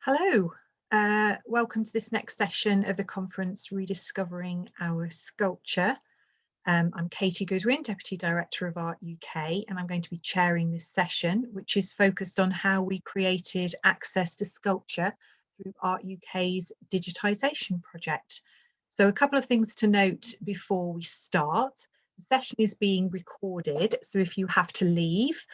Hello, welcome to this next session of the conference Rediscovering Our Sculpture. I'm Katie Goodwin, Deputy Director of Art UK, and I'm going to be chairing this session, which is focused on how we created access to sculpture through Art UK's digitisation project. So a couple of things to note before we start. The session is being recorded, so if you have to leave,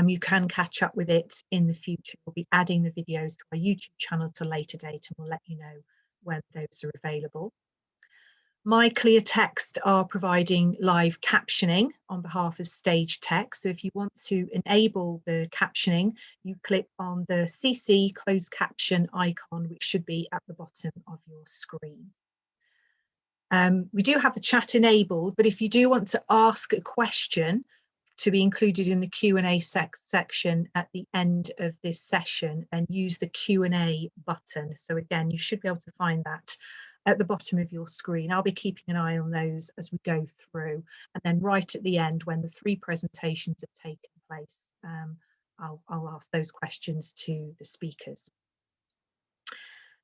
you can catch up with it in the future. We'll be adding the videos to our YouTube channel to a later date, and we'll let you know when those are available. My Clear Text are providing live captioning on behalf of Stage Text. So if you want to enable the captioning, you click on the CC closed caption icon, which should be at the bottom of your screen. We do have the chat enabled, but if you do want to ask a question to be included in the Q&A section at the end of this session, then use the Q&A button. So again, you should be able to find that at the bottom of your screen. I'll be keeping an eye on those as we go through. And then right at the end, when the three presentations have taken place, I'll ask those questions to the speakers.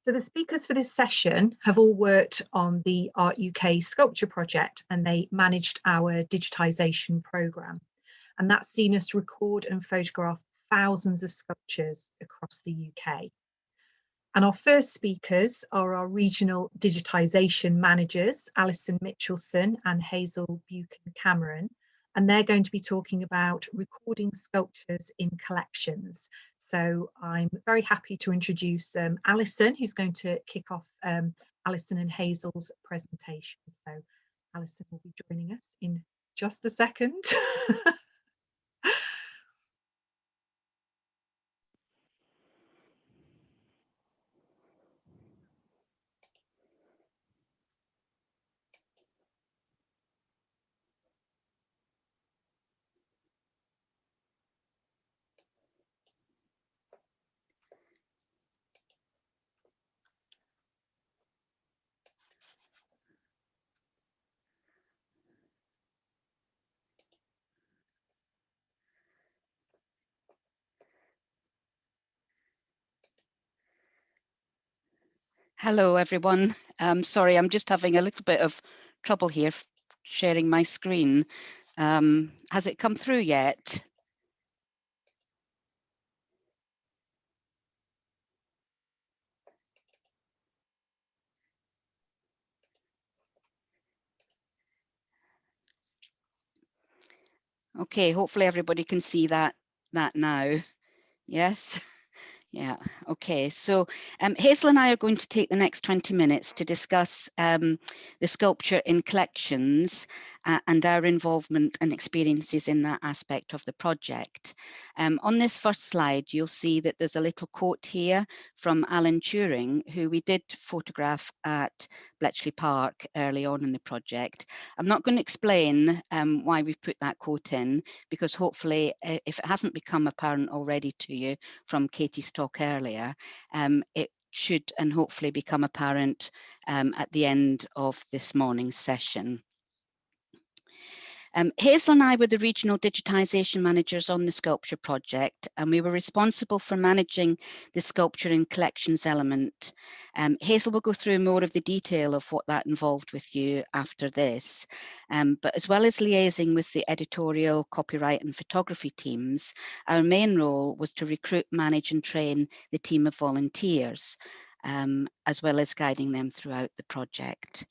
So the speakers for this session have all worked on the Art UK Sculpture project, and they managed our digitisation programme. And that's seen us record and photograph thousands of sculptures across the UK. And our first speakers are our regional digitisation managers, Alison Mitchelson and Hazel Buchan Cameron. And they're going to be talking about recording sculptures in collections. So I'm very happy to introduce Alison, who's going to kick off Alison and Hazel's presentation. So Alison will be joining us in just a second. Hello, everyone. Sorry, I'm just having a little bit of trouble here sharing my screen. Has it come through yet? Okay, hopefully everybody can see that now. Yes. Yeah, okay. So Hazel and I are going to take the next 20 minutes to discuss the sculpture in collections and our involvement and experiences in that aspect of the project. On this first slide, you'll see that there's a little quote here from Alan Turing, who we did photograph at Bletchley Park early on in the project. I'm not going to explain why we've put that quote in, because hopefully, if it hasn't become apparent already to you from Katie's talk earlier, it should and hopefully become apparent at the end of this morning's session. Hazel and I were the regional digitisation managers on the sculpture project, and we were responsible for managing the sculpture and collections element. Hazel will go through more of the detail of what that involved with you after this. But as well as liaising with the editorial, copyright and photography teams, our main role was to recruit, manage and train the team of volunteers, as well as guiding them throughout the project.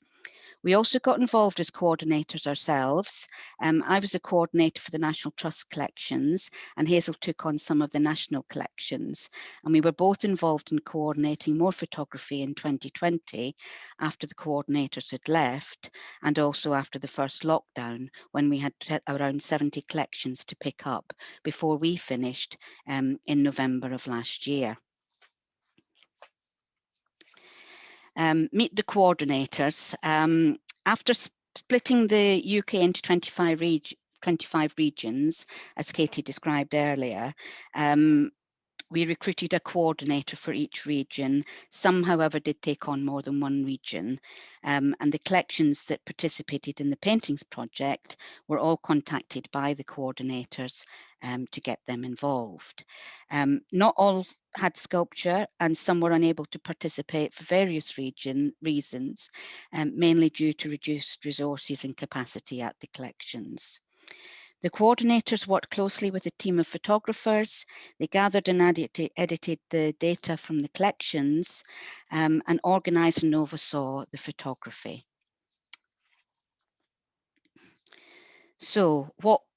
We also got involved as coordinators ourselves. I was a coordinator for the National Trust collections, and Hazel took on some of the national collections. And we were both involved in coordinating more photography in 2020 after the coordinators had left, and also after the first lockdown, when we had around 70 collections to pick up before we finished in November of last year. Meet the coordinators. After splitting the UK into 25 regions, as Katie described earlier, We recruited a coordinator for each region. Some, however, did take on more than one region. And the collections that participated in the paintings project were all contacted by the coordinators to get them involved. Not all had sculpture, and some were unable to participate for various reasons, mainly due to reduced resources and capacity at the collections. The coordinators worked closely with a team of photographers. They gathered and edited the data from the collections and organised and oversaw the photography. So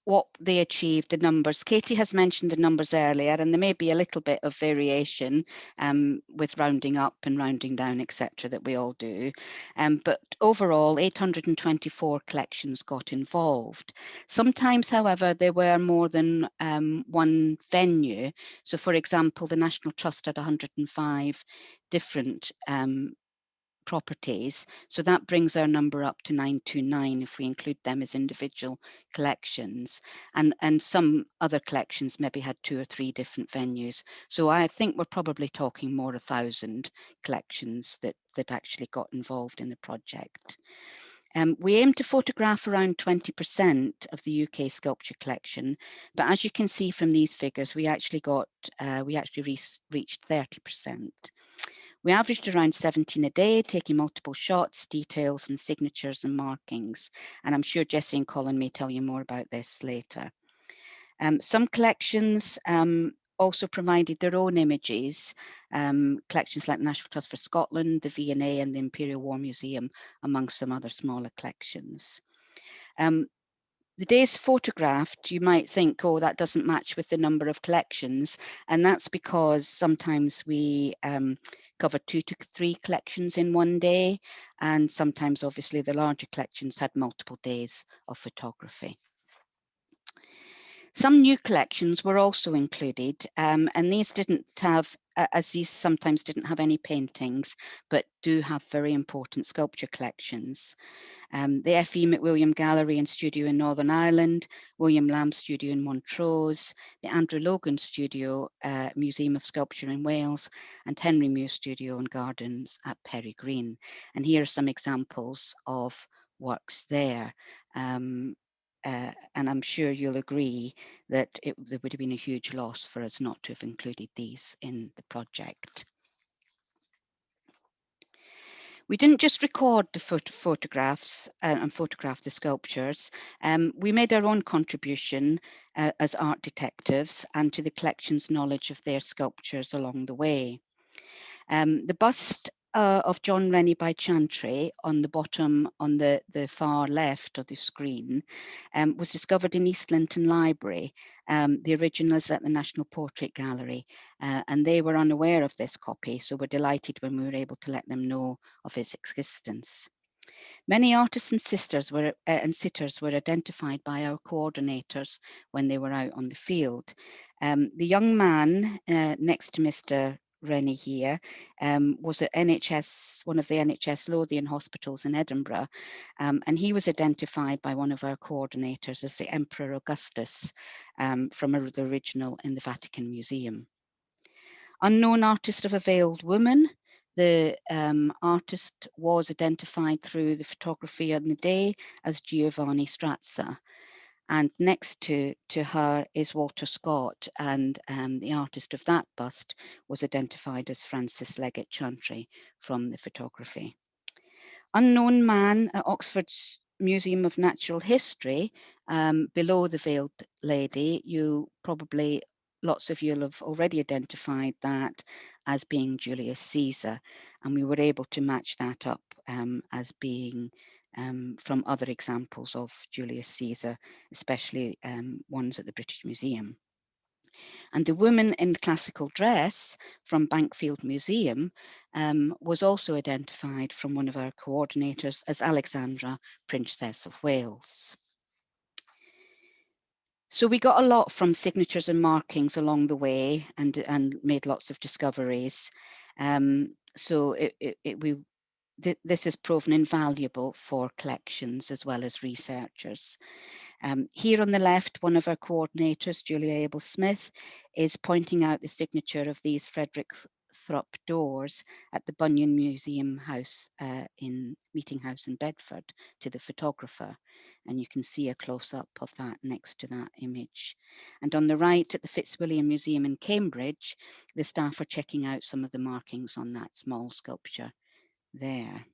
what they achieved, the numbers. Katie has mentioned the numbers earlier, and there may be a little bit of variation with rounding up and rounding down, etc., that we all do. But overall, 824 collections got involved. Sometimes, however, there were more than one venue. So, for example, the National Trust had 105 different properties. So that brings our number up to 929 if we include them as individual collections. And some other collections maybe had 2 or 3 different venues. So I think we're probably talking more 1,000 collections that actually got involved in the project. We aim to photograph around 20% of the UK sculpture collection, but as you can see from these figures, we actually reached 30%. We averaged around 17 a day, taking multiple shots, details and signatures and markings. And I'm sure Jessie and Colin may tell you more about this later. Some collections also provided their own images, collections like the National Trust for Scotland, the V&A and the Imperial War Museum, amongst some other smaller collections. The days photographed, you might think, oh, that doesn't match with the number of collections. And that's because sometimes we cover 2 to 3 collections in one day. And sometimes, obviously, the larger collections had multiple days of photography. Some new collections were also included, and these didn't have, as these sometimes didn't have any paintings, but do have very important sculpture collections. The F.E. McWilliam Gallery and Studio in Northern Ireland, William Lamb Studio in Montrose, the Andrew Logan Studio, Museum of Sculpture in Wales, and Henry Muir Studio and Gardens at Perry Green. And here are some examples of works there. And I'm sure you'll agree that there would have been a huge loss for us not to have included these in the project. We didn't just record the photographs and photograph the sculptures. We made our own contribution as art detectives and to the collection's knowledge of their sculptures along the way. The bust of John Rennie by Chantry on the bottom, on the far left of the screen, was discovered in East Linton Library. The original is at the National Portrait Gallery, and they were unaware of this copy, so we're delighted when we were able to let them know of its existence. Many artists and sitters were identified by our coordinators when they were out on the field. The young man next to Mr. Rennie here was at one of the NHS Lothian hospitals in Edinburgh, and he was identified by one of our coordinators as the Emperor Augustus from the original in the Vatican Museum. Unknown artist of a veiled woman. The artist was identified through the photography on the day as Giovanni Strazza. And next to her is Walter Scott, and the artist of that bust was identified as Francis Leggett Chantry from the photography. Unknown man at Oxford's Museum of Natural History, below the veiled lady. Lots of you will have already identified that as being Julius Caesar, and we were able to match that up as being from other examples of Julius Caesar, especially ones at the British Museum. And the woman in the classical dress from Bankfield Museum was also identified from one of our coordinators as Alexandra, Princess of Wales. So we got a lot from signatures and markings along the way and made lots of discoveries. So we this has proven invaluable for collections as well as researchers. Here on the left, one of our coordinators, Julia Abel-Smith, is pointing out the signature of these Frederick Thrupp doors at the Buchan Museum House in Meeting House in Bedford to the photographer. And you can see a close-up of that next to that image. And on the right at the Fitzwilliam Museum in Cambridge, the staff are checking out some of the markings on that small sculpture there.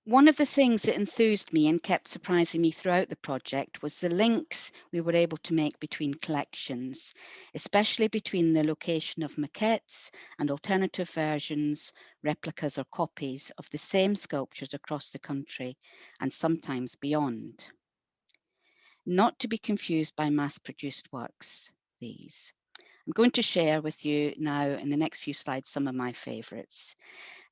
One of the things that enthused me and kept surprising me throughout the project was the links we were able to make between collections, especially between the location of maquettes and alternative versions, replicas or copies of the same sculptures across the country and sometimes beyond. Not to be confused by mass-produced works, these. I'm going to share with you now in the next few slides some of my favourites.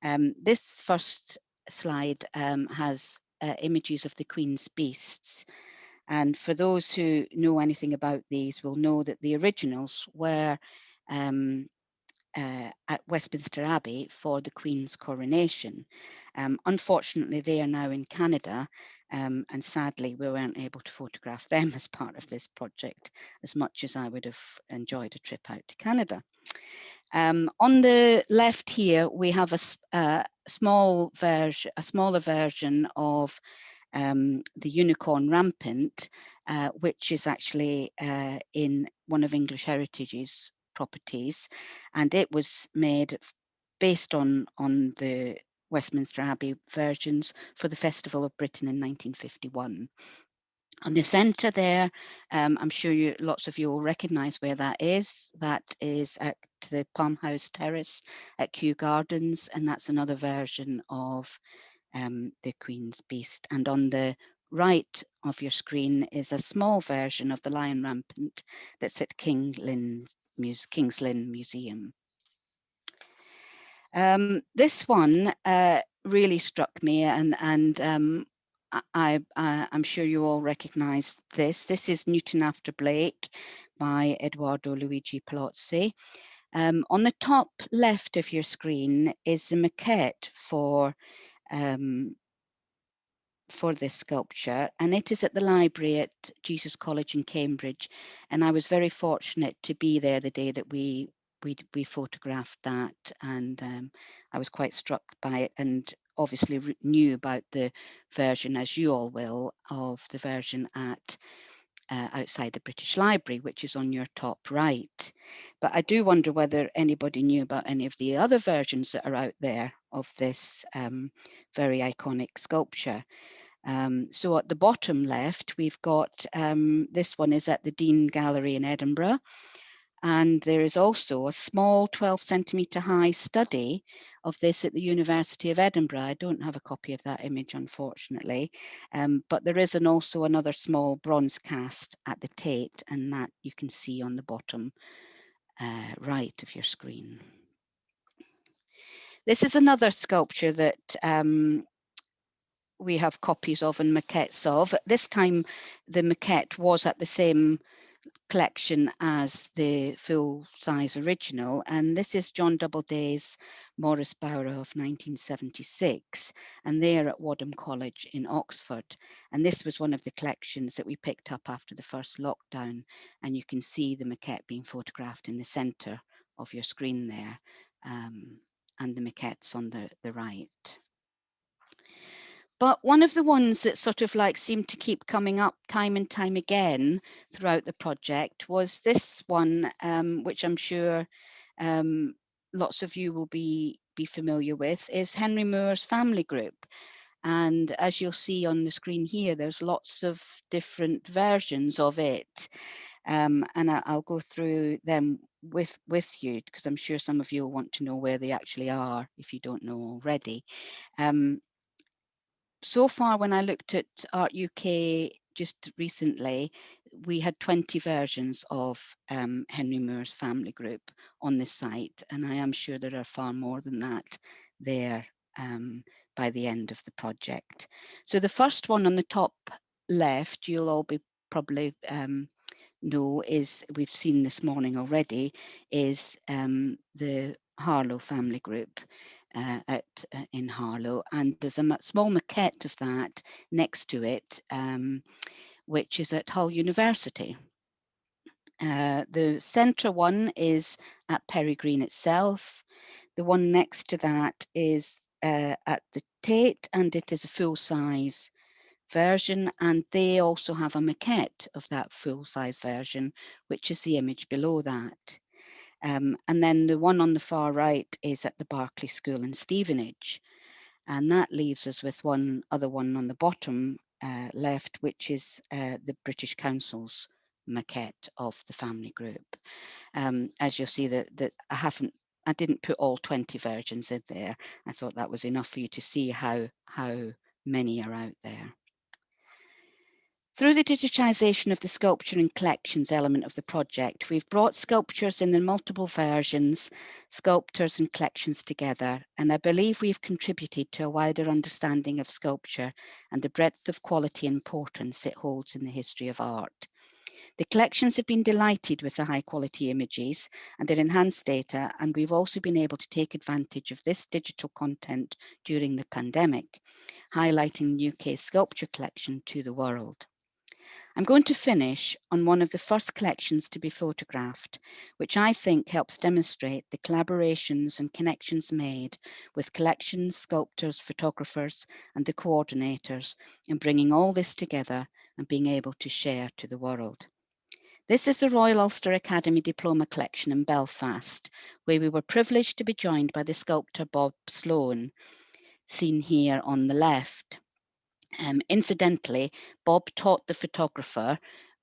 This first slide has images of the Queen's beasts. And for those who know anything about these will know that the originals were at Westminster Abbey for the Queen's coronation. Unfortunately, they are now in Canada, and sadly, we weren't able to photograph them as part of this project, as much as I would have enjoyed a trip out to Canada. On the left here, we have a smaller version of the unicorn rampant, which is actually in one of English Heritage's properties, and it was made based on the Westminster Abbey versions for the Festival of Britain in 1951. On the centre there, I'm sure lots of you will recognise where that is. That is at the Palm House Terrace at Kew Gardens, and that's another version of the Queen's Beast. And on the right of your screen is a small version of the Lion Rampant that's at King's Lynn Museum. This one really struck me, and I'm sure you all recognise this. This is Newton After Blake by Edoardo Luigi Palozzi. On the top left of your screen is the maquette for this sculpture, and it is at the library at Jesus College in Cambridge. And I was very fortunate to be there the day that we photographed that, and I was quite struck by it, and obviously knew about the version, as you all will, of the version at outside the British Library, which is on your top right. But I do wonder whether anybody knew about any of the other versions that are out there of this very iconic sculpture. So at the bottom left, we've got, this one is at the Dean Gallery in Edinburgh. And there is also a small 12-centimetre high study of this at the University of Edinburgh. I don't have a copy of that image, unfortunately, but there is also another small bronze cast at the Tate, and that you can see on the bottom right of your screen. This is another sculpture that we have copies of and maquettes of. This time the maquette was at the same collection as the full-size original, and this is John Doubleday's Morris Bower of 1976, and they're at Wadham College in Oxford. And this was one of the collections that we picked up after the first lockdown, and you can see the maquette being photographed in the centre of your screen there, and the maquette's on the right. But one of the ones that sort of like seemed to keep coming up time and time again throughout the project was this one, which I'm sure lots of you will be familiar with, is Henry Moore's Family Group. And as you'll see on the screen here, there's lots of different versions of it. And I'll go through them with you, because I'm sure some of you will want to know where they actually are if you don't know already. So far, when I looked at Art UK just recently, we had 20 versions of Henry Moore's Family Group on the site, and I am sure there are far more than that there by the end of the project. So the first one on the top left, you'll all be probably know is, we've seen this morning already, is the Harlow family group in Harlow, and there's a small maquette of that next to it, which is at Hull University. The centre one is at Perry Green itself. The one next to that is at the Tate, and it is a full-size version, and they also have a maquette of that full-size version, which is the image below that. And then the one on the far right is at the Berkeley School in Stevenage, and that leaves us with one other one on the bottom left, which is the British Council's maquette of the family group. As you'll see, that I didn't put all 20 versions in there. I thought that was enough for you to see how many are out there. Through the digitisation of the sculpture and collections element of the project, we've brought sculptures in the multiple versions, sculptors and collections together, and I believe we've contributed to a wider understanding of sculpture and the breadth of quality and importance it holds in the history of art. The collections have been delighted with the high quality images and their enhanced data, and we've also been able to take advantage of this digital content during the pandemic, highlighting the UK sculpture collection to the world. I'm going to finish on one of the first collections to be photographed, which I think helps demonstrate the collaborations and connections made with collections, sculptors, photographers, and the coordinators in bringing all this together and being able to share to the world. This is the Royal Ulster Academy Diploma Collection in Belfast, where we were privileged to be joined by the sculptor Bob Sloan, seen here on the left. Incidentally, Bob taught the photographer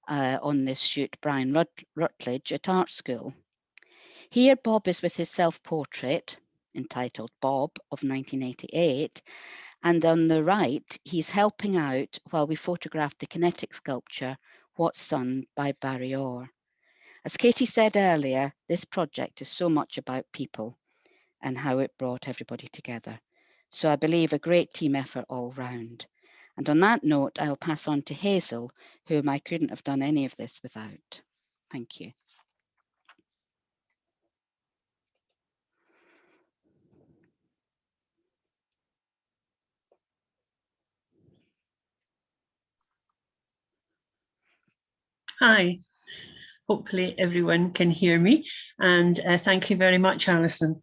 on this shoot, Brian Rutledge, at art school. Here, Bob is with his self-portrait, entitled Bob, of 1988, and on the right, he's helping out while we photographed the kinetic sculpture, What's Sun by Barry Orr. As Katie said earlier, this project is so much about people and how it brought everybody together. So I believe a great team effort all round. And on that note, I'll pass on to Hazel, whom I couldn't have done any of this without. Thank you. Hi, hopefully everyone can hear me, and thank you very much, Alison.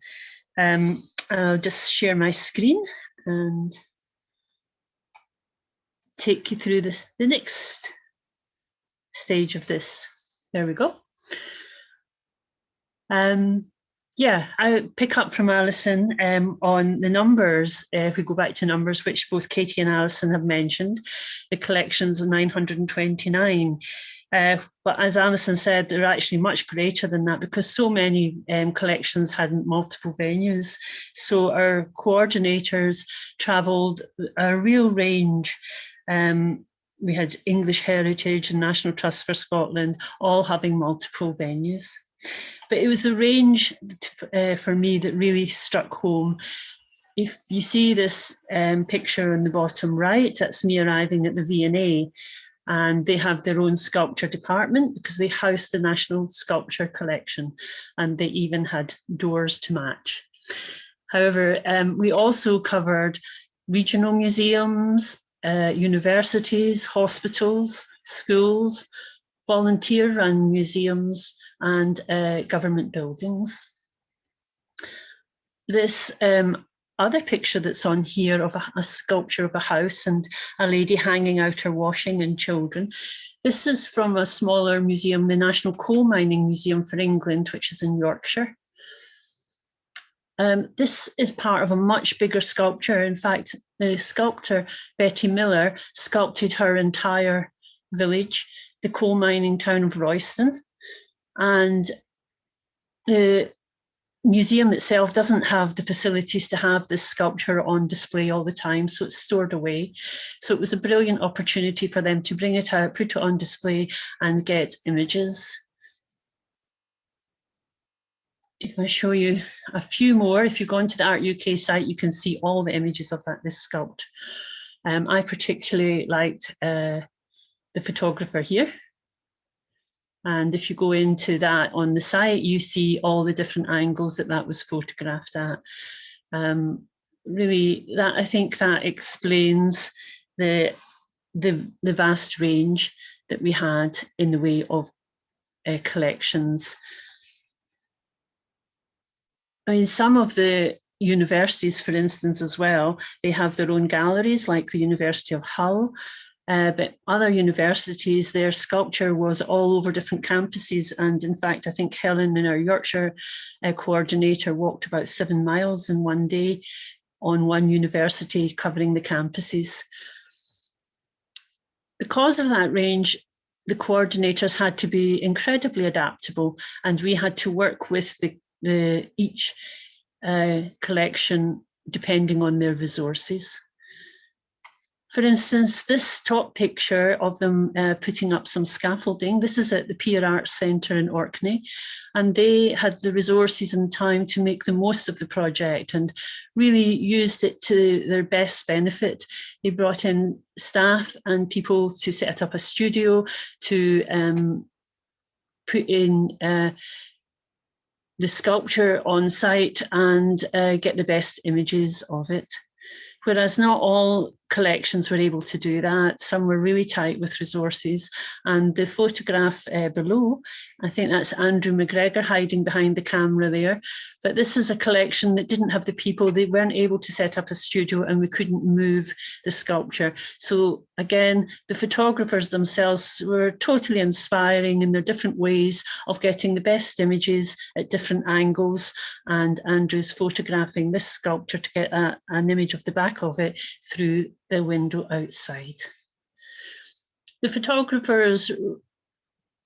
I'll just share my screen and take you through the next stage of this. There we go. Yeah, I pick up from Alison on the numbers. If we go back to numbers, which both Katie and Alison have mentioned, the collections are 929. But as Alison said, they're actually much greater than that because so many collections had multiple venues. So our coordinators travelled a real range. We had English Heritage and National Trust for Scotland, all having multiple venues. But it was a range for me that really struck home. If you see this picture on the bottom right, that's me arriving at the V&A, and they have their own sculpture department because they house the National Sculpture Collection, and they even had doors to match. However, we also covered regional museums, universities, hospitals, schools, volunteer-run museums, and government buildings. This other picture that's on here of a sculpture of a house and a lady hanging out her washing and children. This is from a smaller museum, the National Coal Mining Museum for England, which is in Yorkshire. This is part of a much bigger sculpture. In fact, the sculptor, Betty Miller, sculpted her entire village, the coal mining town of Royston. And the museum itself doesn't have the facilities to have this sculpture on display all the time, so it's stored away. So it was a brilliant opportunity for them to bring it out, put it on display, and get images. If I show you a few more, if you go onto the Art UK site, you can see all the images of this sculpture. I particularly liked the photographer here. And if you go into that on the site, you see all the different angles that was photographed at. Really, I think that explains the vast range that we had in the way of collections. I mean, some of the universities, for instance, as well, they have their own galleries, like the University of Hull. But other universities, their sculpture was all over different campuses. And in fact, I think Helen, in our Yorkshire coordinator, walked about 7 miles in one day on one university covering the campuses. Because of that range, the coordinators had to be incredibly adaptable, and we had to work with each collection depending on their resources. For instance, this top picture of them putting up some scaffolding, this is at the Peer Arts Centre in Orkney, and they had the resources and time to make the most of the project and really used it to their best benefit. They brought in staff and people to set up a studio, to put in the sculpture on site and get the best images of it. Whereas not all collections were able to do that. Some were really tight with resources. And the photograph below, I think that's Andrew McGregor hiding behind the camera there. But this is a collection that didn't have the people. They weren't able to set up a studio, and we couldn't move the sculpture. So again, the photographers themselves were totally inspiring in their different ways of getting the best images at different angles. And Andrew's photographing this sculpture to get an image of the back of it through the window outside. The photographers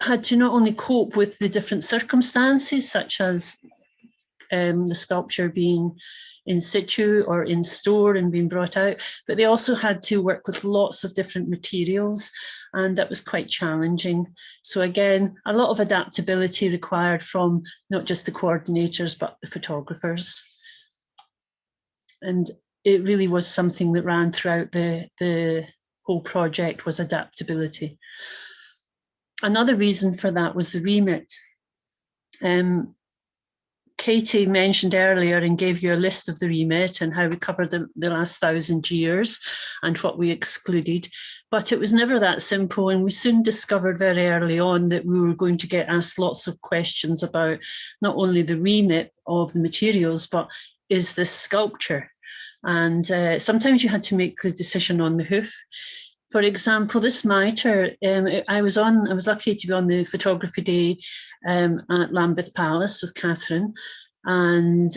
had to not only cope with the different circumstances, such as the sculpture being in situ or in store and being brought out, but they also had to work with lots of different materials, and that was quite challenging. So again, a lot of adaptability required from not just the coordinators, but the photographers. And it really was something that ran throughout the whole project, was adaptability. Another reason for that was the remit. Katie mentioned earlier and gave you a list of the remit and how we covered the last 1,000 years and what we excluded, but it was never that simple, and we soon discovered very early on that we were going to get asked lots of questions about not only the remit of the materials, but is this sculpture? And sometimes you had to make the decision on the hoof. For example, this mitre, I was lucky to be on the photography day at Lambeth Palace with Catherine, and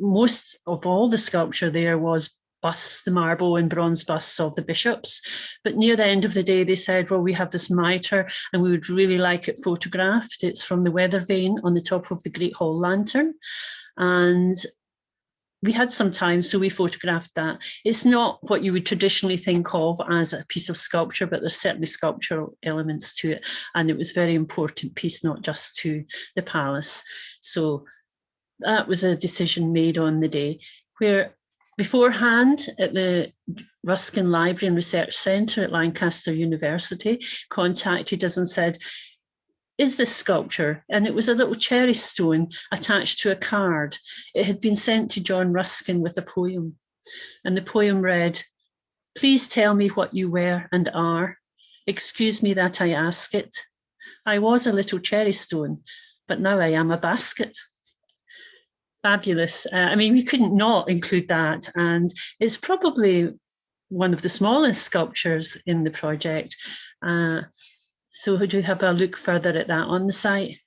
most of all the sculpture there was busts, the marble and bronze busts of the bishops. But near the end of the day, they said, well, we have this mitre and we would really like it photographed. It's from the weather vane on the top of the Great Hall lantern. And we had some time, so we photographed that. It's not what you would traditionally think of as a piece of sculpture, but there's certainly sculptural elements to it. And it was a very important piece, not just to the palace. So that was a decision made on the day, where beforehand at the Ruskin Library and Research Centre at Lancaster University contacted us and said, is this sculpture? And it was a little cherry stone attached to a card. It had been sent to John Ruskin with a poem. And the poem read, please tell me what you were and are. Excuse me that I ask it. I was a little cherry stone, but now I am a basket. Fabulous. I mean, we couldn't not include that. And it's probably one of the smallest sculptures in the project. So do we have a look further at that on the site?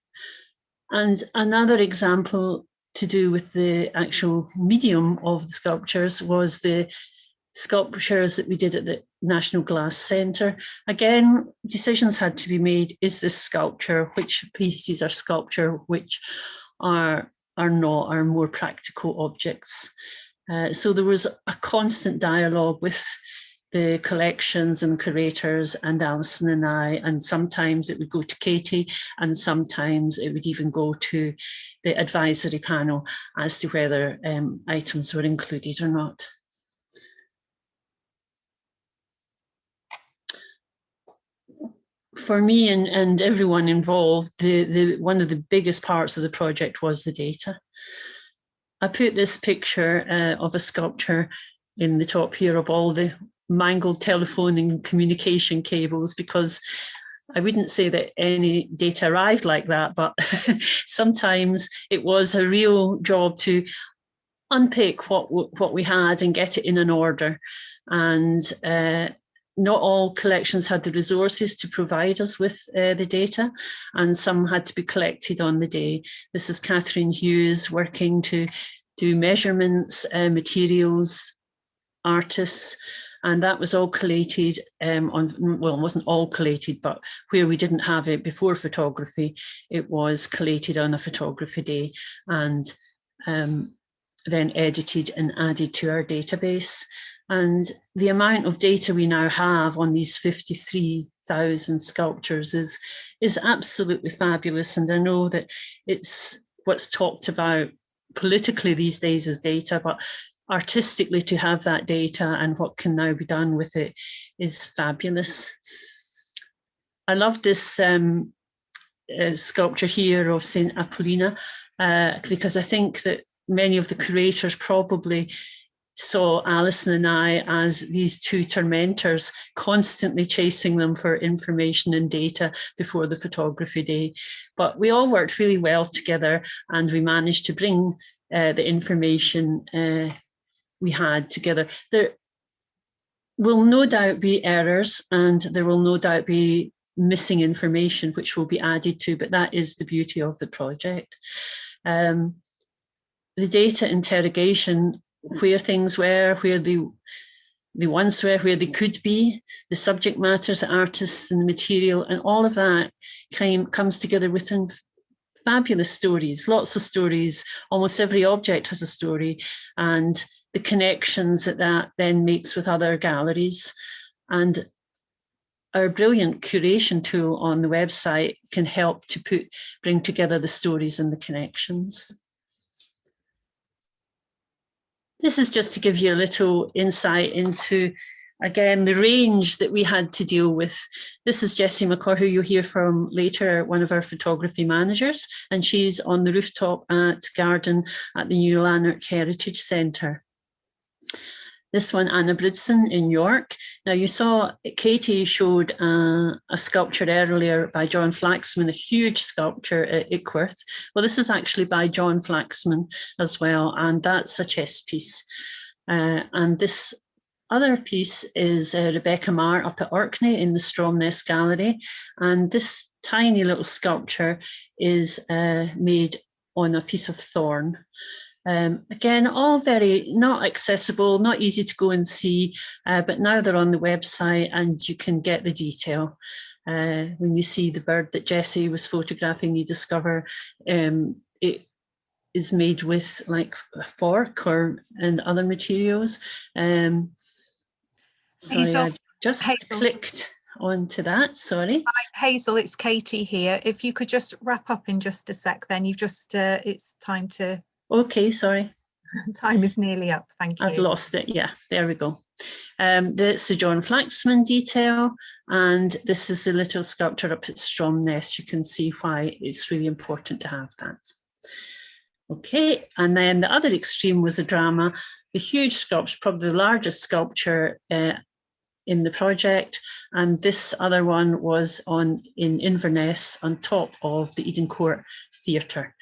And another example to do with the actual medium of the sculptures was the sculptures that we did at the National Glass Centre. Again, decisions had to be made. Is this sculpture? Which pieces are sculpture? Which are not, are more practical objects? So there was a constant dialogue with the collections and curators and Alison and I, and sometimes it would go to Katie and sometimes it would even go to the advisory panel as to whether items were included or not. for me and everyone involved, one of the biggest parts of the project was the data. I put this picture of a sculpture in the top here of all the mangled telephone and communication cables, because I wouldn't say that any data arrived like that, but sometimes it was a real job to unpick what we had and get it in an order. And not all collections had the resources to provide us with the data, and some had to be collected on the day. This is Catherine Hughes working to do measurements, materials, artists, and that was all collated well, it wasn't all collated, but where we didn't have it before photography, it was collated on a photography day and then edited and added to our database. And the amount of data we now have on these 53,000 sculptures is absolutely fabulous. And I know that it's what's talked about politically these days as data, but artistically to have that data and what can now be done with it is fabulous. I love this sculpture here of St. Apollina because I think that many of the curators probably saw Alison and I as these two tormentors, constantly chasing them for information and data before the photography day. But we all worked really well together, and we managed to bring the information we had together. There will no doubt be errors, and there will no doubt be missing information which will be added to, but that is the beauty of the project. The data interrogation, where things were, where they once were, where they could be, the subject matters, the artists and the material, and all of that comes together within fabulous stories, lots of stories. Almost every object has a story, and the connections that then makes with other galleries. And our brilliant curation tool on the website can help to bring together the stories and the connections. This is just to give you a little insight into, again, the range that we had to deal with. This is Jessie, who you'll hear from later, one of our photography managers, and she's on the rooftop at Garden at the New Lanark Heritage Centre. This one, Anna Bridson in York. Now you saw Katie showed a sculpture earlier by John Flaxman, a huge sculpture at Ickworth. Well, this is actually by John Flaxman as well, and that's a chess piece. And this other piece is Rebecca Marr up at Orkney in the Stromness Gallery. And this tiny little sculpture is made on a piece of thorn. Again, all very not accessible, not easy to go and see, but now they're on the website and you can get the detail. When you see the bird that Jessie was photographing, you discover it is made with like a fork and other materials. Sorry, Hazel, I just clicked onto that, sorry. Hi, Hazel, it's Katie here. If you could just wrap up in just a sec, then you've just, it's time to... Okay, sorry. Time is nearly up, thank you. I've lost it, yeah, there we go. That's the John Flaxman detail, and this is the little sculpture up at Stromness. You can see why it's really important to have that. Okay, and then the other extreme was the drama, the huge sculpture, probably the largest sculpture in the project, and this other one was in Inverness on top of the Eden Court Theatre.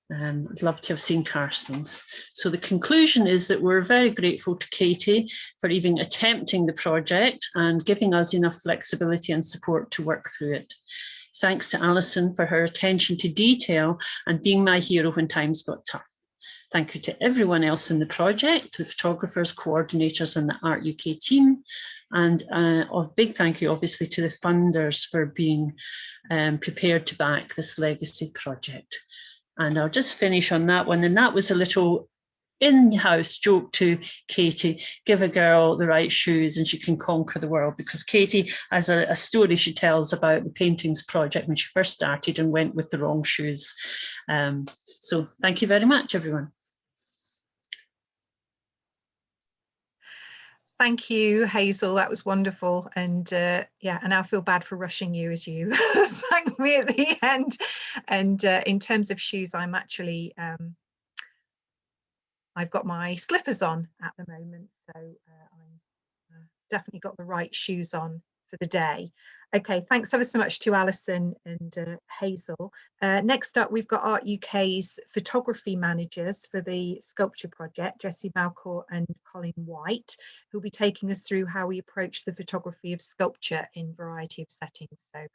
I'd love to have seen Carson's. So the conclusion is that we're very grateful to Katie for even attempting the project and giving us enough flexibility and support to work through it. Thanks to Alison for her attention to detail and being my hero when times got tough. Thank you to everyone else in the project, the photographers, coordinators and the Art UK team. And a big thank you obviously to the funders for being prepared to back this legacy project. And I'll just finish on that one. And that was a little in-house joke to Katie, give a girl the right shoes and she can conquer the world, because Katie has a story she tells about the paintings project when she first started and went with the wrong shoes. So thank you very much, everyone. Thank you, Hazel. That was wonderful. And yeah, and I feel bad for rushing you as you thank me at the end. And in terms of shoes, I'm actually, I've got my slippers on at the moment. So I'm definitely got the right shoes on for the day. Okay, thanks ever so much to Alison and Hazel. Next up, we've got Art UK's photography managers for the sculpture project, Jessie, Maucor and Colin White, who'll be taking us through how we approach the photography of sculpture in a variety of settings. So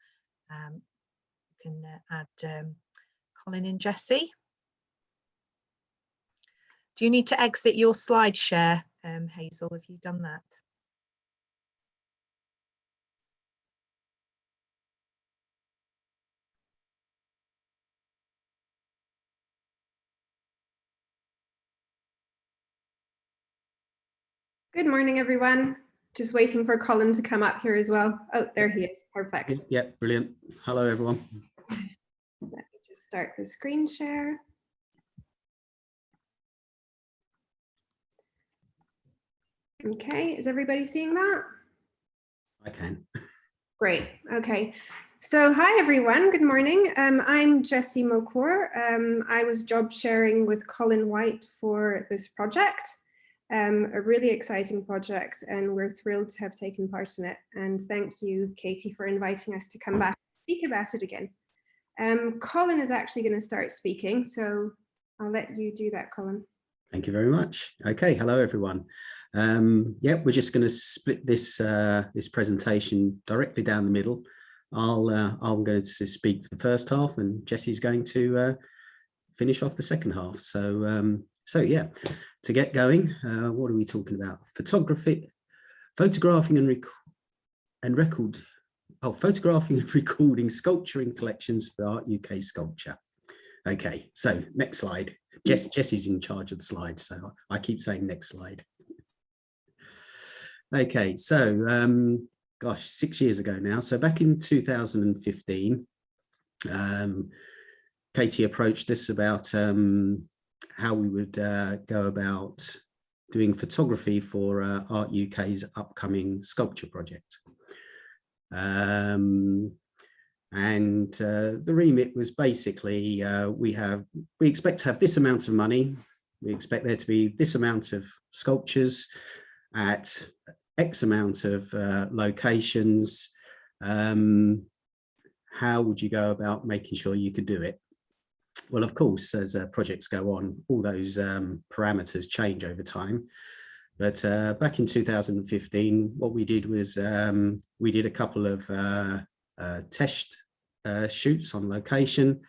you can add Colin and Jessie. Do you need to exit your slide share, Hazel? Have you done that? Good morning, everyone. Just waiting for Colin to come up here as well. Oh, there he is. Perfect. Yeah, brilliant. Hello, everyone. Let me just start the screen share. Okay, is everybody seeing that? I can. Great. Okay. So hi, everyone. Good morning. I'm Jessie Maucor. I was job sharing with Colin White for this project. A really exciting project, and we're thrilled to have taken part in it. And thank you, Katie, for inviting us to come back and speak about it again. Colin is actually going to start speaking, so I'll let you do that, Colin. Thank you very much. Okay, hello, everyone. Yeah, we're just going to split this this presentation directly down the middle. I'm going to speak for the first half, and Jessie's going to finish off the second half. So yeah, to get going, what are we talking about? Photographing and recording sculpturing collections for Art UK Sculpture. Okay, so next slide. Jessie's in charge of the slides, so I keep saying next slide. Okay, so gosh, 6 years ago now. So back in 2015, Katie approached us about how we would go about doing photography for Art UK's upcoming sculpture project. And the remit was basically, we expect to have this amount of money. We expect there to be this amount of sculptures at X amount of locations. How would you go about making sure you could do it? Well, of course, as projects go on, all those parameters change over time. But back in 2015, what we did was we did a couple of test shoots on location,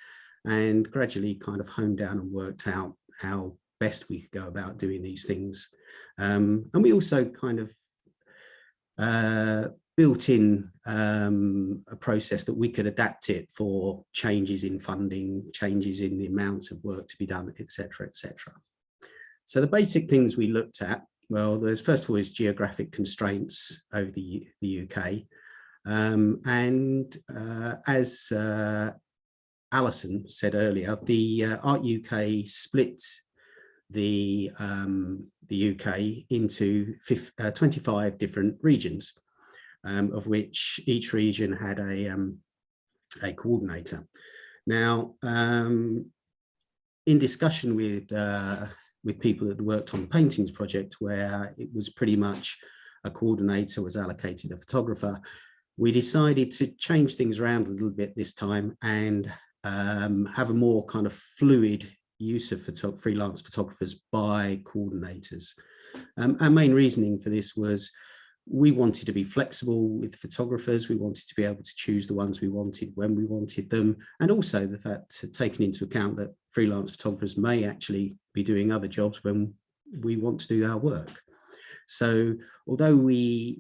and gradually kind of honed down and worked out how best we could go about doing these things. And we also kind of built in a process that we could adapt it for changes in funding, changes in the amount of work to be done, etc., etc. So the basic things we looked at, well, there's first of all is geographic constraints over the UK. And as Alison said earlier, the Art UK split the UK into 25 different regions, of which each region had a coordinator. Now, in discussion with people that worked on the paintings project, where it was pretty much a coordinator was allocated a photographer, we decided to change things around a little bit this time and have a more kind of fluid use of freelance photographers by coordinators. Our main reasoning for this was we wanted to be flexible with photographers. We wanted to be able to choose the ones we wanted when we wanted them, and also the fact, taking into account that freelance photographers may actually be doing other jobs when we want to do our work. So although we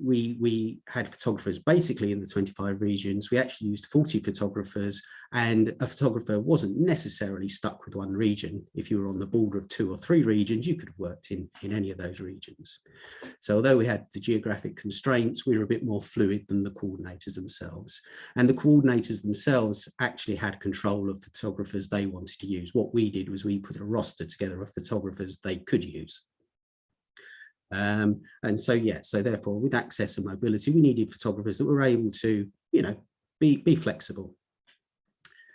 had photographers basically in the 25 regions, we actually used 40 photographers, and a photographer wasn't necessarily stuck with one region. If you were on the border of 2 or 3 regions, you could have worked in any of those regions. So although we had the geographic constraints, we were a bit more fluid than the coordinators themselves. And the coordinators themselves actually had control of photographers they wanted to use. What we did was we put a roster together of photographers they could use. And so, yeah, so therefore with access and mobility, we needed photographers that were able to, you know, be flexible.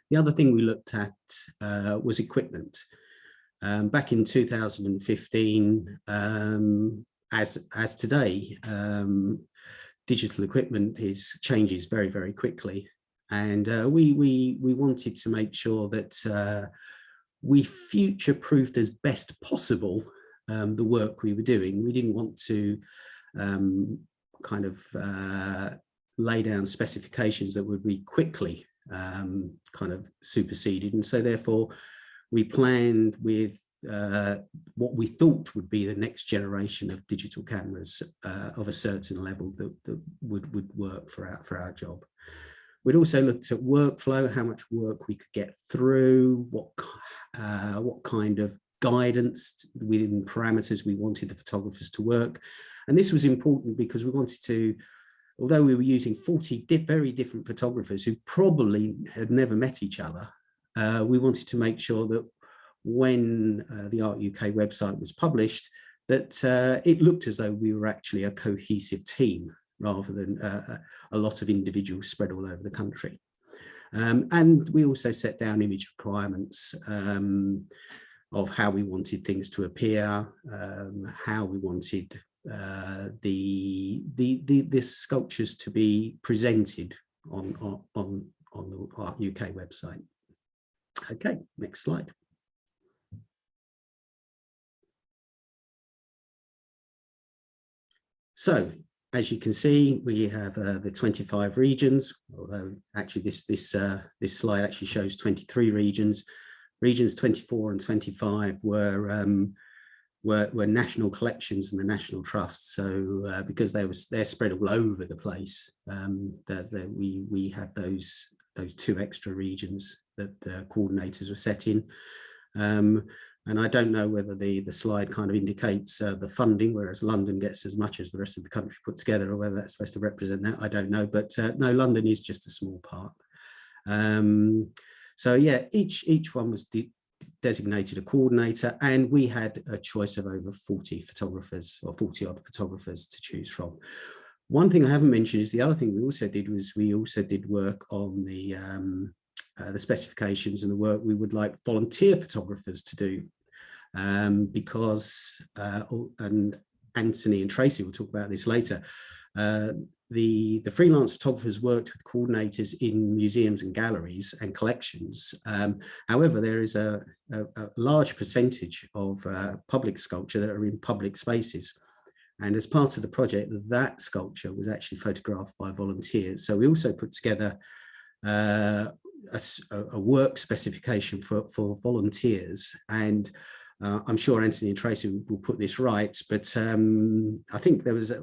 The other thing we looked at was equipment. Back in 2015, as today, digital equipment changes very, very quickly. And we wanted to make sure that we future-proofed as best possible the work we were doing. We didn't want to kind of lay down specifications that would be quickly kind of superseded. And so therefore we planned with what we thought would be the next generation of digital cameras of a certain level that would work for our job. We'd also looked at workflow, how much work we could get through, what kind of guidance within parameters we wanted the photographers to work. And this was important because we wanted to, although we were using 40 very different photographers who probably had never met each other, we wanted to make sure that when the Art UK website was published, that it looked as though we were actually a cohesive team rather than a lot of individuals spread all over the country. And we also set down image requirements of how we wanted things to appear, how we wanted the sculptures to be presented on the Art UK website. Okay, next slide. So, as you can see, we have the 25 regions, although actually this slide actually shows 23 regions. Regions 24 and 25 were national collections and the national trusts. So because they're spread all over the place, we had those two extra regions that the coordinators were set in. And I don't know whether the slide kind of indicates the funding, whereas London gets as much as the rest of the country put together, or whether that's supposed to represent that, I don't know. But no, London is just a small part. So yeah, each one was designated a coordinator, and we had a choice of over 40 photographers, or 40 odd photographers to choose from. One thing I haven't mentioned is the other thing we also did was we also did work on the specifications and the work we would like volunteer photographers to do, because and Anthony and Tracy will talk about this later. The freelance photographers worked with coordinators in museums and galleries and collections. However, there is a large percentage of public sculpture that are in public spaces. And as part of the project, that sculpture was actually photographed by volunteers. So we also put together a work specification for volunteers. And I'm sure Anthony and Tracy will put this right, but I think there was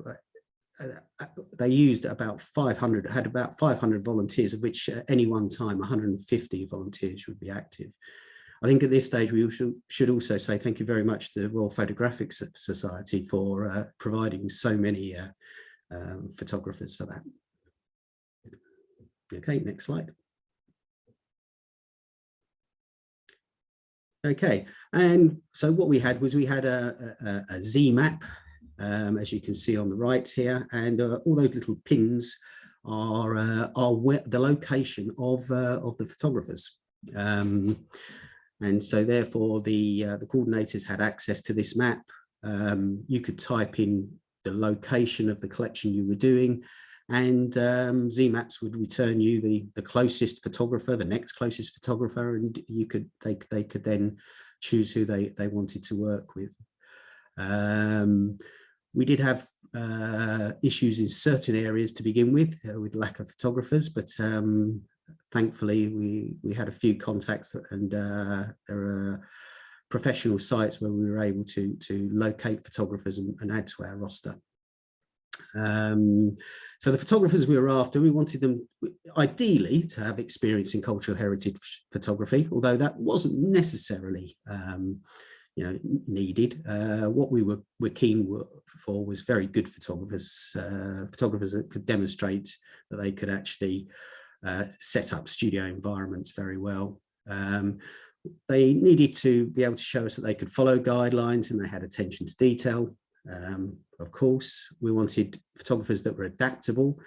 they used about 500, had about 500 volunteers, of which at any one time 150 volunteers would be active. I think at this stage we should also say thank you very much to the Royal Photographic Society for providing so many photographers for that. Okay, next slide. Okay, and so what we had was we had a Z map, as you can see on the right here, and all those little pins are the location of the photographers. And so therefore the coordinators had access to this map. You could type in the location of the collection you were doing, and Z-Maps would return you the closest photographer, the next closest photographer, and they could then choose who they wanted to work with. We did have issues in certain areas to begin with lack of photographers, but thankfully we had a few contacts, and there are professional sites where we were able to locate photographers and add to our roster. So the photographers we were after, we wanted them ideally to have experience in cultural heritage photography, although that wasn't necessarily needed. What we were keen for was very good photographers, photographers that could demonstrate that they could actually set up studio environments very well. They needed to be able to show us that they could follow guidelines and they had attention to detail. Of course, we wanted photographers that were adaptable.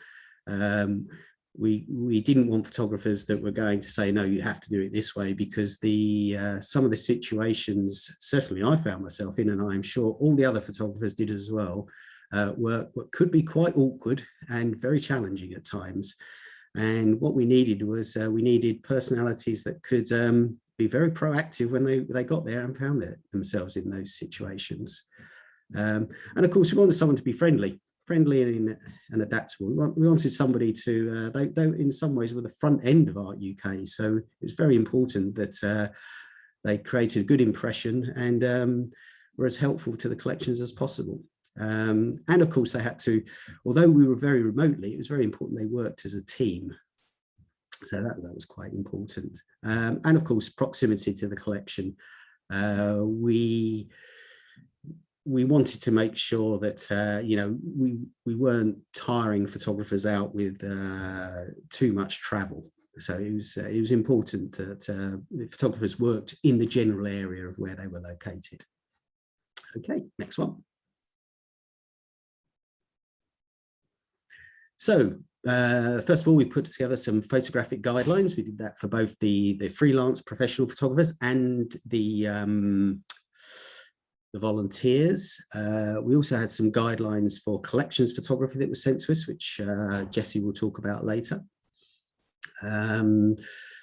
We didn't want photographers that were going to say, no, you have to do it this way, because some of the situations, certainly I found myself in, and I'm sure all the other photographers did as well, were what could be quite awkward and very challenging at times. And what we needed was we needed personalities that could be very proactive when they got there and found themselves in those situations. And of course, we wanted someone to be friendly and adaptable. We wanted somebody to, they in some ways were the front end of Art UK. So it was very important that they created a good impression and were as helpful to the collections as possible. And of course, they had to, although we were very remotely, it was very important they worked as a team. So that was quite important. And of course, proximity to the collection. We wanted to make sure that, you know, we weren't tiring photographers out with too much travel. So it was important that photographers worked in the general area of where they were located. Okay, next one. So first of all, we put together some photographic guidelines. We did that for both the freelance professional photographers and the volunteers. We also had some guidelines for collections photography that was sent to us, which Jessie will talk about later.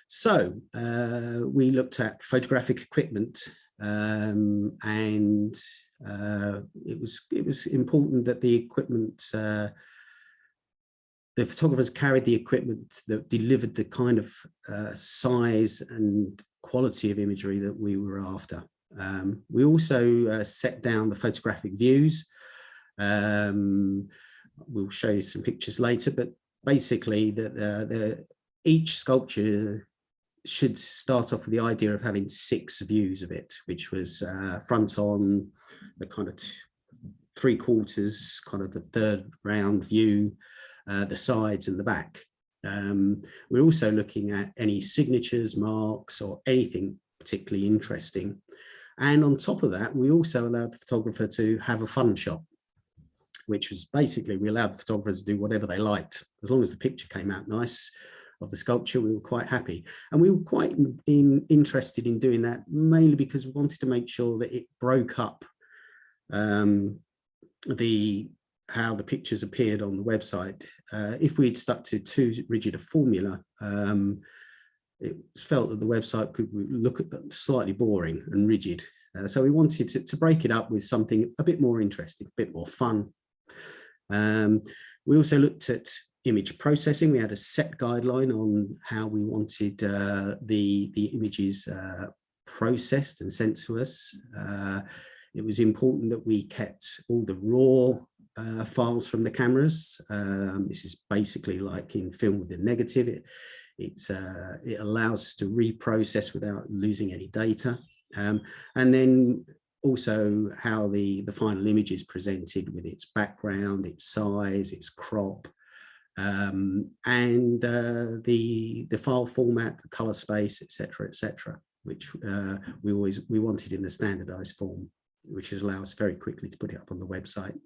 So we looked at photographic equipment, and it was important that the equipment, the photographers carried the equipment that delivered the kind of size and quality of imagery that we were after. We also set down the photographic views. We'll show you some pictures later, but basically each sculpture should start off with the idea of having 6 views of it, which was front on, the kind of 3/4, kind of the third round view, the sides and the back. We're also looking at any signatures, marks, or anything particularly interesting. And on top of that, we also allowed the photographer to have a fun shot, which was basically we allowed the photographers to do whatever they liked. As long as the picture came out nice of the sculpture, we were quite happy. And we were quite interested in doing that, mainly because we wanted to make sure that it broke up how the pictures appeared on the website. If we'd stuck to too rigid a formula, it felt that the website could look slightly boring and rigid. So we wanted to break it up with something a bit more interesting, a bit more fun. We also looked at image processing. We had a set guideline on how we wanted the images processed and sent to us. It was important that we kept all the raw files from the cameras. This is basically like in film with the negative. It allows us to reprocess without losing any data. And then also how the final image is presented with its background, its size, its crop, and the file format, the color space, etc., which we wanted in a standardized form, which allows very quickly to put it up on the website.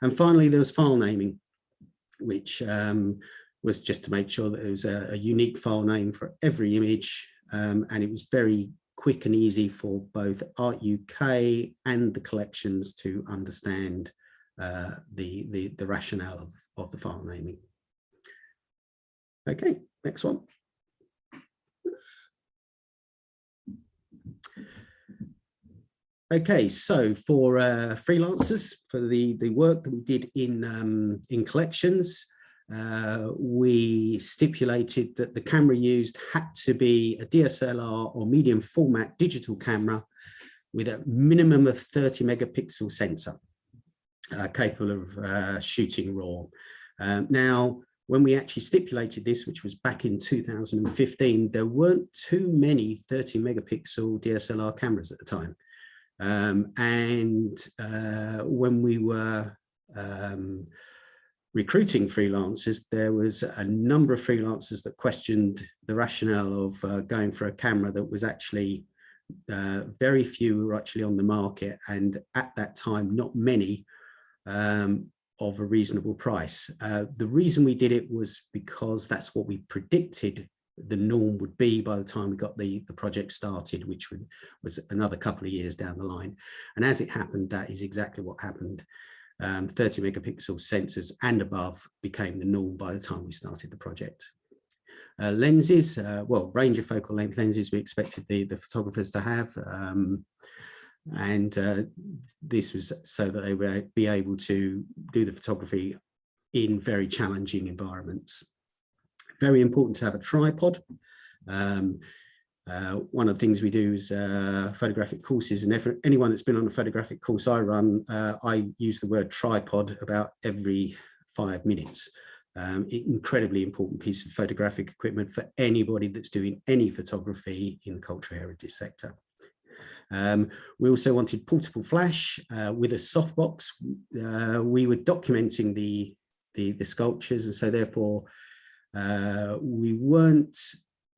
And finally, there was file naming, which was just to make sure that there was a unique file name for every image, and it was very quick and easy for both Art UK and the collections to understand the rationale of the file naming. Okay, next one. Okay, so for freelancers, for the work that we did in collections, we stipulated that the camera used had to be a DSLR or medium format digital camera with a minimum of 30 megapixel sensor, capable of shooting RAW. Now, when we actually stipulated this, which was back in 2015, there weren't too many 30 megapixel DSLR cameras at the time. When we were recruiting freelancers, there was a number of freelancers that questioned the rationale of going for a camera that was actually very few were actually on the market, and at that time, not many of a reasonable price. The reason we did it was because that's what we predicted the norm would be by the time we got the project started, which was another couple of years down the line. And as it happened, that is exactly what happened. 30 megapixel sensors and above became the norm by the time we started the project. Lenses, well, range of focal length lenses we expected the photographers to have, and this was so that they would be able to do the photography in very challenging environments. Very important to have a tripod. One of the things we do is photographic courses, and if anyone that's been on a photographic course I run, I use the word tripod about every 5 minutes. Incredibly important piece of photographic equipment for anybody that's doing any photography in the cultural heritage sector. We also wanted portable flash with a softbox. We were documenting the sculptures, and so therefore we weren't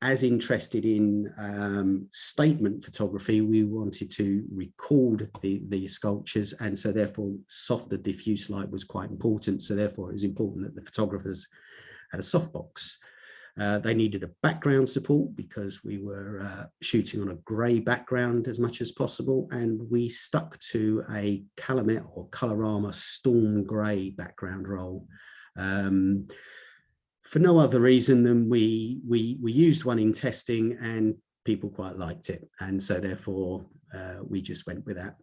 as interested in statement photography. We wanted to record the sculptures, and so therefore softer diffuse light was quite important. So therefore it was important that the photographers had a softbox. They needed a background support because we were shooting on a grey background as much as possible, and we stuck to a Calumet or Colorama storm grey background roll. For no other reason than we used one in testing and people quite liked it, and so therefore we just went with that.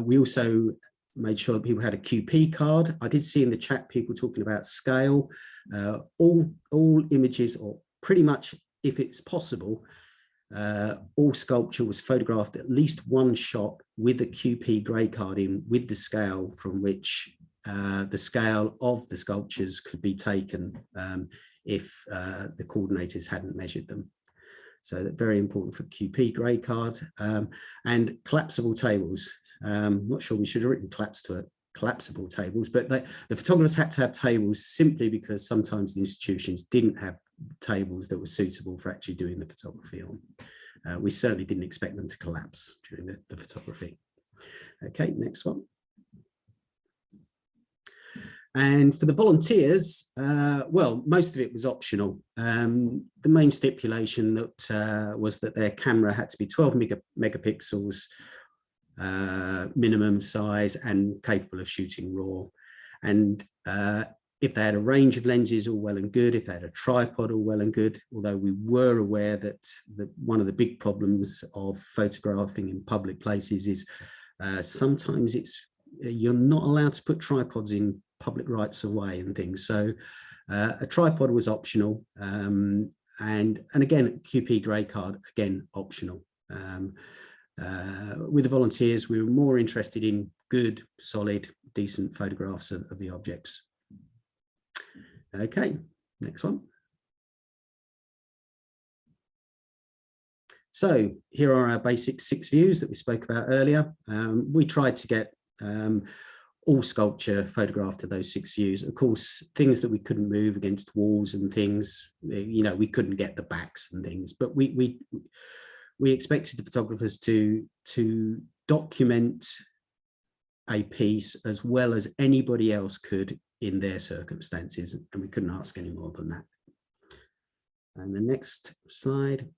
We also made sure that people had a QP card. I did see in the chat people talking about scale. All images, or pretty much if it's possible, all sculpture was photographed at least one shot with a QP grey card in, with the scale from which the scale of the sculptures could be taken if the coordinators hadn't measured them. So that's very important for the QP grey card. And collapsible tables. Not sure we should have written collapsible tables, but the photographers had to have tables simply because sometimes the institutions didn't have tables that were suitable for actually doing the photography on. We certainly didn't expect them to collapse during the photography. Okay, next one. And for the volunteers, well, most of it was optional. The main stipulation that was that their camera had to be 12 megapixels minimum size and capable of shooting raw. And if they had a range of lenses, all well and good. If they had a tripod, all well and good. Although we were aware that one of the big problems of photographing in public places is sometimes you're not allowed to put tripods in public rights of way and things. So a tripod was optional, and again, QP grey card, again, optional. With the volunteers, we were more interested in good, solid, decent photographs of the objects. Okay, next one. So here are our basic 6 views that we spoke about earlier. We tried to get all sculpture photographed of those 6 views. Of course, things that we couldn't move against walls and things, you know, we couldn't get the backs and things, but we expected the photographers to document a piece as well as anybody else could in their circumstances, and we couldn't ask any more than that. And the next slide.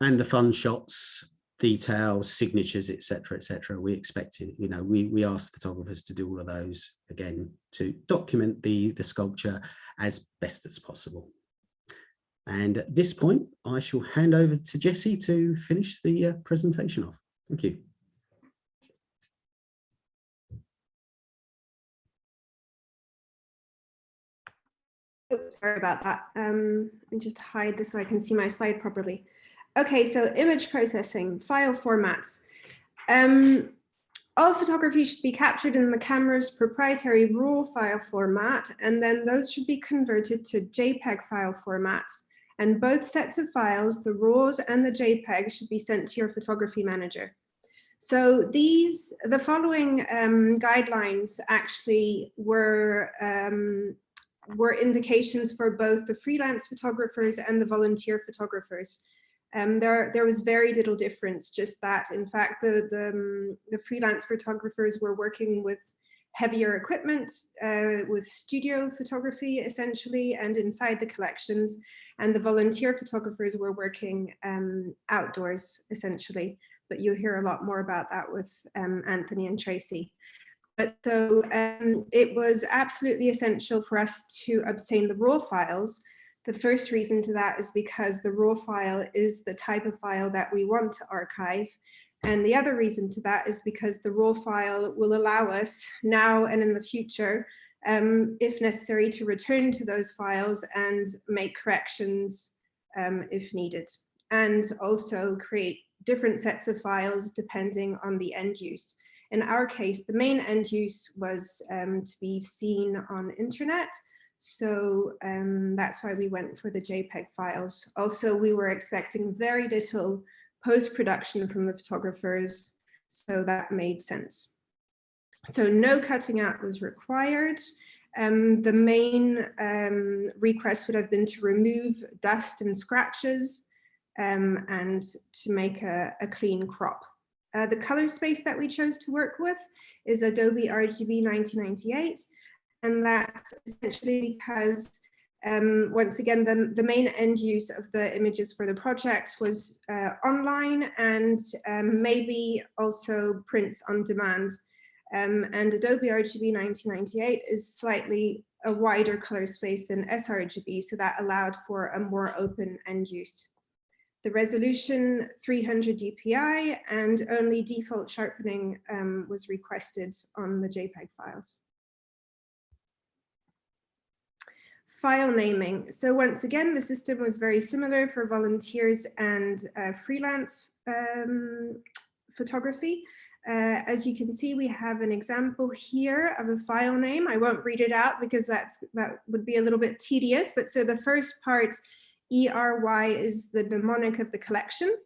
And the fun shots, details, signatures, etc., etc. We expected, you know, we asked photographers to do all of those again to document the sculpture as best as possible. And at this point, I shall hand over to Jessie to finish the presentation off. Thank you. Oops, sorry about that. Let me just hide this so I can see my slide properly. Okay, so image processing, file formats. All photography should be captured in the camera's proprietary RAW file format, and then those should be converted to JPEG file formats. And both sets of files, the RAWs and the JPEG, should be sent to your photography manager. So the following guidelines actually were indications for both the freelance photographers and the volunteer photographers. There was very little difference, just that, in fact, the freelance photographers were working with heavier equipment, with studio photography essentially, and inside the collections, and the volunteer photographers were working outdoors essentially. But you'll hear a lot more about that with Anthony and Tracy. But so it was absolutely essential for us to obtain the raw files. The first reason to that is because the raw file is the type of file that we want to archive. And the other reason to that is because the raw file will allow us now and in the future, if necessary, to return to those files and make corrections if needed, and also create different sets of files depending on the end use. In our case, the main end use was to be seen on internet. So that's why we went for the JPEG files. Also, we were expecting very little post-production from the photographers, so that made sense. So no cutting out was required. The main request would have been to remove dust and scratches and to make a clean crop. The color space that we chose to work with is Adobe RGB 1998. And that's essentially because, once again, the main end use of the images for the project was online and maybe also prints on demand. And Adobe RGB 1998 is slightly a wider color space than sRGB, so that allowed for a more open end use. The resolution 300 dpi and only default sharpening was requested on the JPEG files. File naming. So once again, the system was very similar for volunteers and freelance photography. As you can see, we have an example here of a file name. I won't read it out because that would be a little bit tedious, but so the first part, ERY, is the mnemonic of the collection,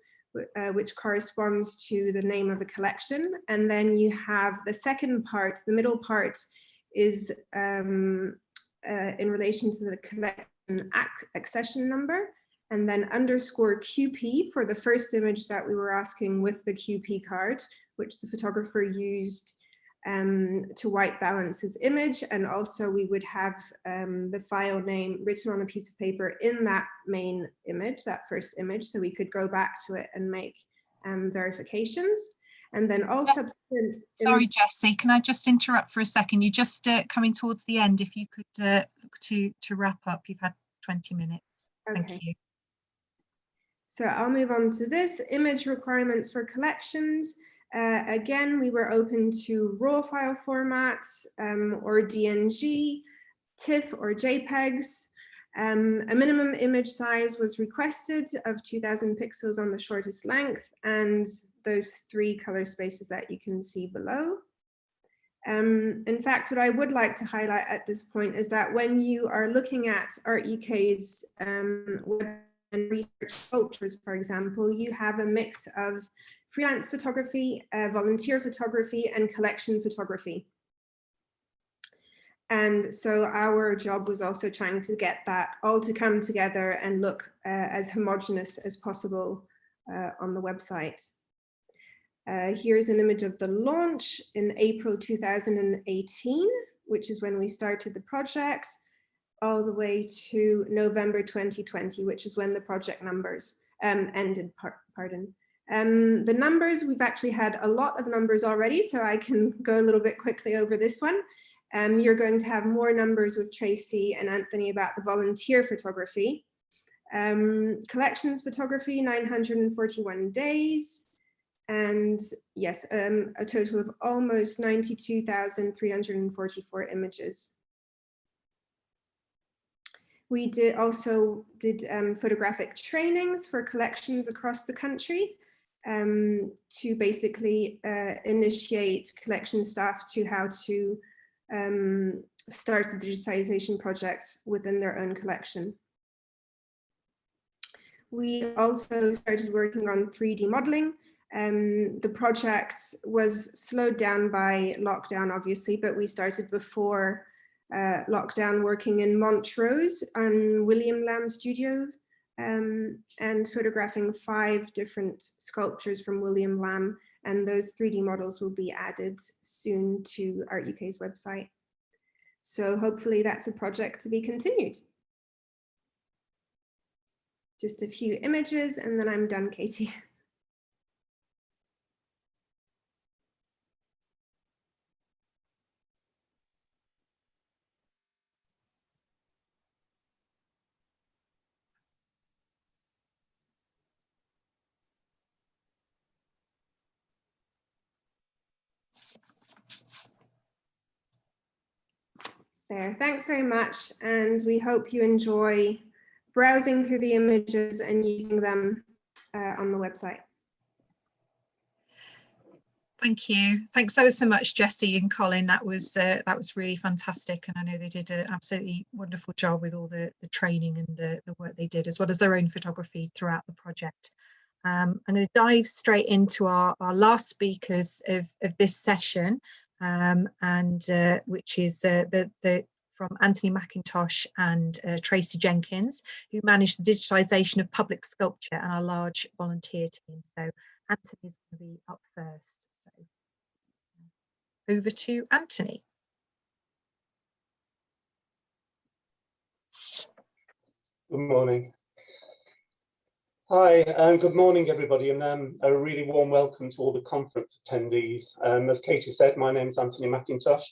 which corresponds to the name of the collection. And then you have the second part, the middle part is in relation to the collection accession number, and then underscore QP for the first image that we were asking with the QP card, which the photographer used to white balance his image. And also we would have the file name written on a piece of paper in that main image, that first image, so we could go back to it and make verifications. And then all subsequent... Sorry, Jessie, can I just interrupt for a second? You're just coming towards the end. If you could look to wrap up, you've had 20 minutes. Okay. Thank you. So I'll move on to this, image requirements for collections. Again, we were open to raw file formats or DNG, TIFF or JPEGs. A minimum image size was requested of 2000 pixels on the shortest length, and those 3 color spaces that you can see below. In fact, what I would like to highlight at this point is that when you are looking at Art UK's web and research sculptures, for example, you have a mix of freelance photography, volunteer photography, and collection photography. And so our job was also trying to get that all to come together and look as homogeneous as possible on the website. Here's an image of the launch in April 2018, which is when we started the project, all the way to November 2020, which is when the project numbers ended, pardon. The numbers, we've actually had a lot of numbers already, so I can go a little bit quickly over this one. You're going to have more numbers with Tracy and Anthony about the volunteer photography. Collections photography, 941 days. And yes, a total of almost 92,344 images. We also did photographic trainings for collections across the country to basically initiate collection staff to how to start a digitization project within their own collection. We also started working on 3D modeling. The project was slowed down by lockdown, obviously, but we started before lockdown working in Montrose and William Lamb Studios and photographing 5 different sculptures from William Lamb, and those 3D models will be added soon to Art UK's website. So hopefully that's a project to be continued. Just a few images and then I'm done, Katie. There, thanks very much. And we hope you enjoy browsing through the images and using them on the website. Thank you. Thanks so much, Jessie and Colin. That was really fantastic, and I know they did an absolutely wonderful job with all the training and the work they did, as well as their own photography throughout the project. I'm going to dive straight into our last speakers of this session, which is from Anthony McIntosh and Tracy Jenkins, who manage the digitisation of public sculpture and our large volunteer team. So Anthony is going to be up first. So over to Anthony. Good morning. Hi, good morning, everybody, and a really warm welcome to all the conference attendees. As Katie said, my name is Anthony McIntosh,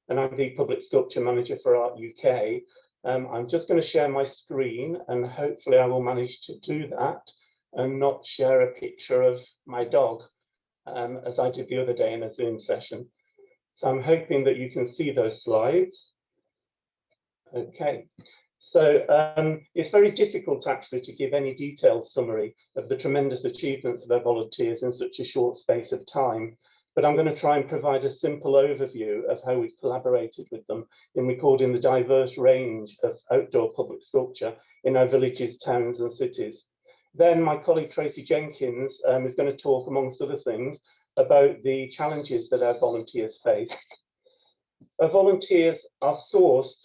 and I'm the Public Sculpture Manager for Art UK. I'm just going to share my screen, and hopefully I will manage to do that and not share a picture of my dog, as I did the other day in a Zoom session. So I'm hoping that you can see those slides. Okay. So it's very difficult actually to give any detailed summary of the tremendous achievements of our volunteers in such a short space of time, but I'm going to try and provide a simple overview of how we've collaborated with them in recording the diverse range of outdoor public sculpture in our villages, towns and cities. Then my colleague Tracy Jenkins is going to talk, amongst other things, about the challenges that our volunteers face. Our volunteers are sourced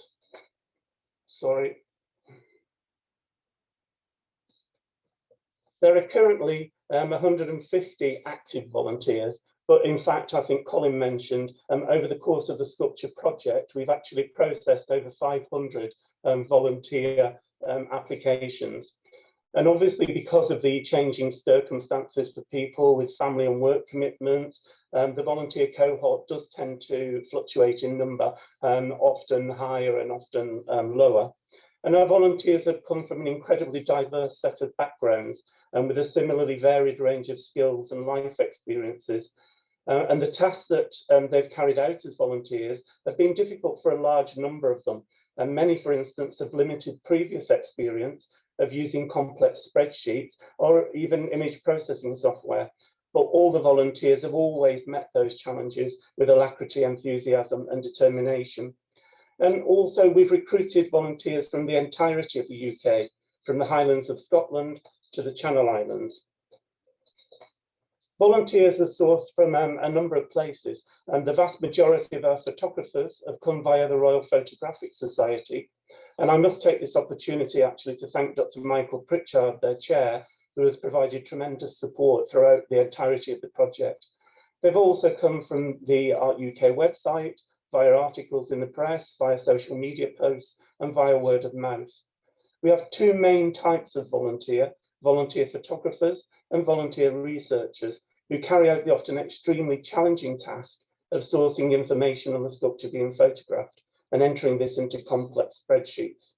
There are currently 150 active volunteers, but in fact, I think Colin mentioned, over the course of the sculpture project, we've actually processed over 500 volunteer applications. And obviously, because of the changing circumstances for people with family and work commitments, the volunteer cohort does tend to fluctuate in number, often higher and often lower. And our volunteers have come from an incredibly diverse set of backgrounds and with a similarly varied range of skills and life experiences. And the tasks that they've carried out as volunteers have been difficult for a large number of them. And many, for instance, have limited previous experience of using complex spreadsheets or even image processing software. But all the volunteers have always met those challenges with alacrity, enthusiasm and determination. And also we've recruited volunteers from the entirety of the UK, from the Highlands of Scotland to the Channel Islands. Volunteers are sourced from a number of places, and the vast majority of our photographers have come via the Royal Photographic Society. And I must take this opportunity actually to thank Dr. Michael Pritchard, their chair, who has provided tremendous support throughout the entirety of the project. They've also come from the Art UK website, via articles in the press, via social media posts, and via word of mouth. We have two main types of volunteer photographers and volunteer researchers who carry out the often extremely challenging task of sourcing information on the sculpture being photographed and entering this into complex spreadsheets.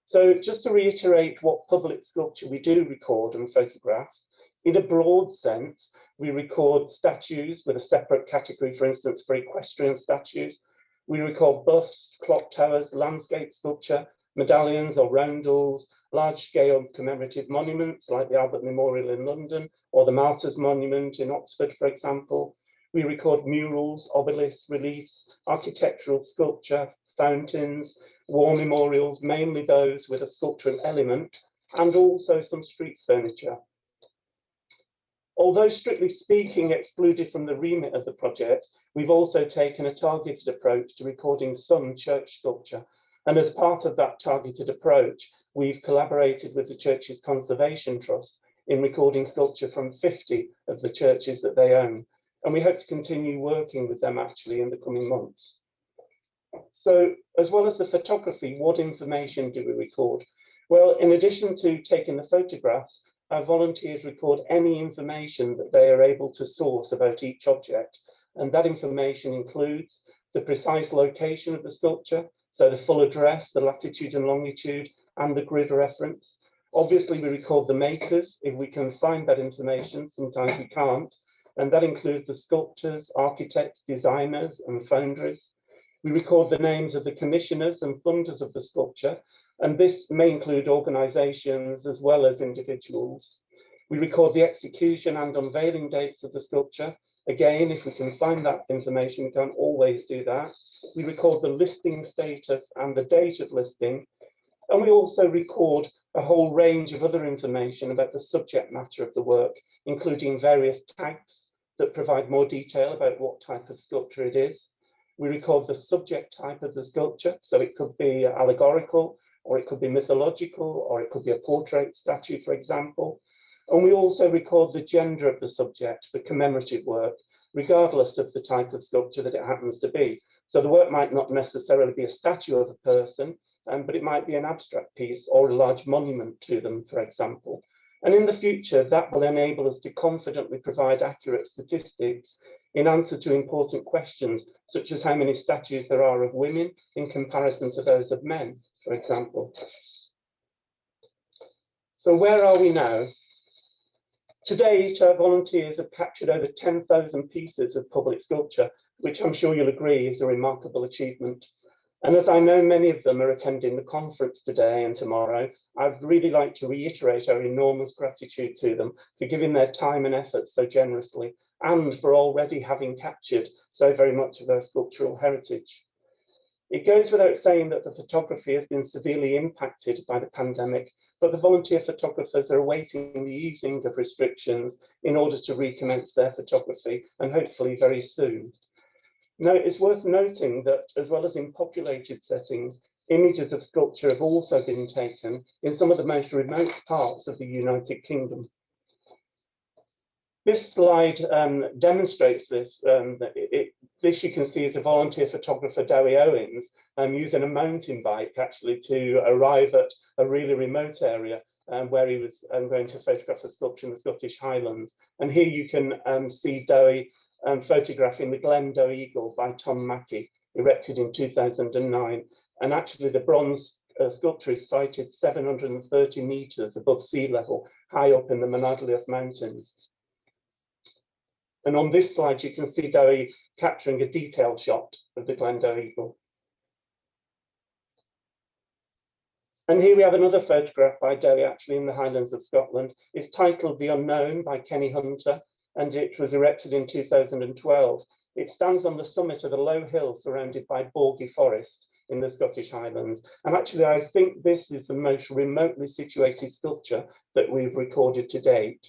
So just to reiterate what public sculpture we do record and photograph, in a broad sense, we record statues with a separate category, for instance, for equestrian statues. We record busts, clock towers, landscape sculpture, medallions or roundels, large-scale commemorative monuments like the Albert Memorial in London or the Martyrs Monument in Oxford, for example. We record murals, obelisks, reliefs, architectural sculpture, fountains, war memorials, mainly those with a sculptural element, and also some street furniture. Although strictly speaking excluded from the remit of the project, we've also taken a targeted approach to recording some church sculpture. And as part of that targeted approach, we've collaborated with the Church's Conservation Trust in recording sculpture from 50 of the churches that they own. And we hope to continue working with them actually in the coming months. So as well as the photography, what information do we record? Well, in addition to taking the photographs, our volunteers record any information that they are able to source about each object. And that information includes the precise location of the sculpture, so the full address, the latitude and longitude, and the grid reference. Obviously, we record the makers if we can find that information. Sometimes we can't. And that includes the sculptors, architects, designers, and foundries. We record the names of the commissioners and funders of the sculpture, and this may include organisations as well as individuals. We record the execution and unveiling dates of the sculpture. Again, if we can find that information, we can't always do that. We record the listing status and the date of listing, and we also record a whole range of other information about the subject matter of the work, including various tags that provide more detail about what type of sculpture it is. We record the subject type of the sculpture, so it could be allegorical, or it could be mythological, or it could be a portrait statue, for example. And we also record the gender of the subject for commemorative work, regardless of the type of sculpture that it happens to be. So the work might not necessarily be a statue of a person, but it might be an abstract piece or a large monument to them, for example. And in the future, that will enable us to confidently provide accurate statistics in answer to important questions, such as how many statues there are of women in comparison to those of men, for example. So where are we now? To date, our volunteers have captured over 10,000 pieces of public sculpture, which I'm sure you'll agree is a remarkable achievement. And as I know many of them are attending the conference today and tomorrow, I'd really like to reiterate our enormous gratitude to them for giving their time and effort so generously, and for already having captured so very much of our sculptural heritage. It goes without saying that the photography has been severely impacted by the pandemic, but the volunteer photographers are awaiting the easing of restrictions in order to recommence their photography, and hopefully very soon. Now, it's worth noting that as well as in populated settings, images of sculpture have also been taken in some of the most remote parts of the United Kingdom. This slide demonstrates this. This you can see is a volunteer photographer, Dowie Owens, using a mountain bike actually to arrive at a really remote area where he was going to photograph a sculpture in the Scottish Highlands. And here you can see Dowie photographing the Glendale Eagle by Tom Mackey, erected in 2009. And actually the bronze sculpture is sited 730 metres above sea level, high up in the Monadhliath Mountains. And on this slide, you can see Dowie capturing a detail shot of the Glendale Eagle. And here we have another photograph by Dowie, actually in the Highlands of Scotland. It's titled The Unknown by Kenny Hunter, and it was erected in 2012. It stands on the summit of a low hill surrounded by boggy forest in the Scottish Highlands. And actually, I think this is the most remotely situated sculpture that we've recorded to date.